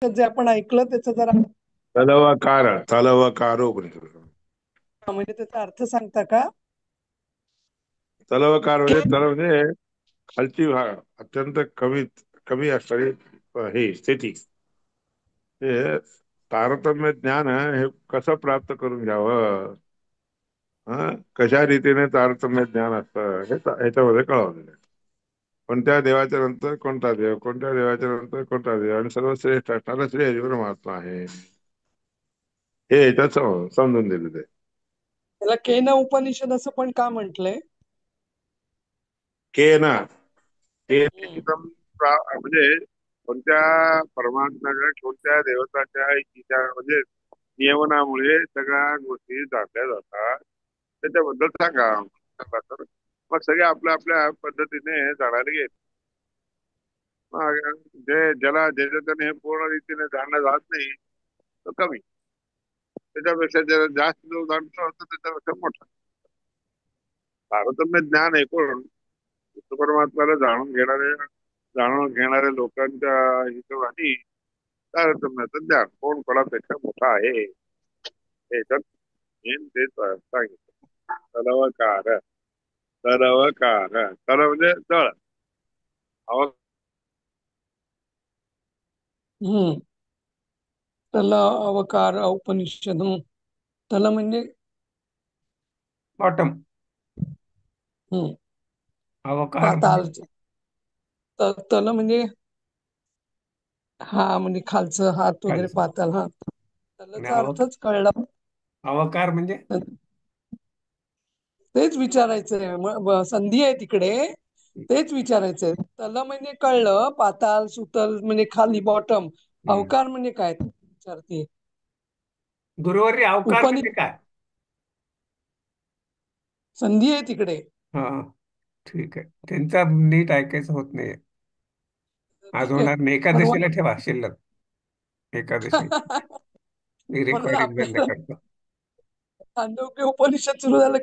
उपनिषद जे आपण ऐकलं त्याचं जरा तलवकार म्हणजे त्याचा अर्थ सांगता का? तलवकार म्हणजे तल म्हणजे खालची भाग अत्यंत कमी कमी असणारी हे स्थिती. हे तारतम्य ज्ञान हे कसं प्राप्त करून घ्यावं, हा कशा रीतीने तारतम्य ज्ञान असतं हे ह्याच्यामध्ये कळवलेलं आहे. कोणत्या देवाच्या नंतर कोणता देव, कोणत्या देवाच्या नंतर कोणता देव, आणि सर्वश्रेष्ठ असणारा श्री हरी परमात्मा आहे हे याच्यात समजून दिलेलं आहे. त्याला केन उपनिषद असं पण का म्हंटलंय? के ना हे हम्म. एकदम म्हणजे कोणत्या परमात्म्याच्या कोणत्या देवताच्या म्हणजे नियमनामुळे सगळ्या गोष्टी जाणल्या जातात त्याच्याबद्दल सांगा. सांगा तर मग सगळे आपल्या आपल्या पद्धतीने जाणारे गेले. मग ज्याला ज्याच्या त्याने हे पूर्ण रीतीने जाणलं जात नाही तो कमी, त्याच्यापेक्षा ज्याला जास्त जो जाणतो तो त्याच्यापेक्षा मोठा. तारतम्य ज्ञान ऐकून विष्णू परमात्म्याला जाणून घेणाऱ्या लोकांच्या हिशोबाने तारतम्याचं ज्ञान कोण कोणापेक्षा मोठा आहे हे तर मेन तेच सांगितलं. तलवकार तलवकार तल म्हणजे तळ. हम्म. त्याला अवकार उपनिषद. त्याला म्हणजे बॉटम. हम्म. अवकार पाताल. म्हणजे तल म्हणजे हा म्हणजे खालचं हात वगैरे खालचं. पाताल. हा, आणि त्याचा अर्थच कळला. अवकार म्हणजे तेच विचारायचंय, संधी आहे तिकडे. तेच विचारायचंय. तल म्हणजे कळलं, पाताल सुतल म्हणजे खाली बॉटम. हम्म. अवकार म्हणजे काय ते विचारते. गुरुवारी अवकार उपनि म्हणजे काय? संधी आहे तिकडे. हा, ठीक आहे. त्यांचा नीट ऐकायचं होत नाही. आज ठीक आहे, होणार नाही. ठरवा. एकादशीला ठेवा शिल्लक. एकादशी मी म्हणून रेकॉर्डिंग बंद आपल्याला करतो. छांदोग्य उपनिषद सुरू झालं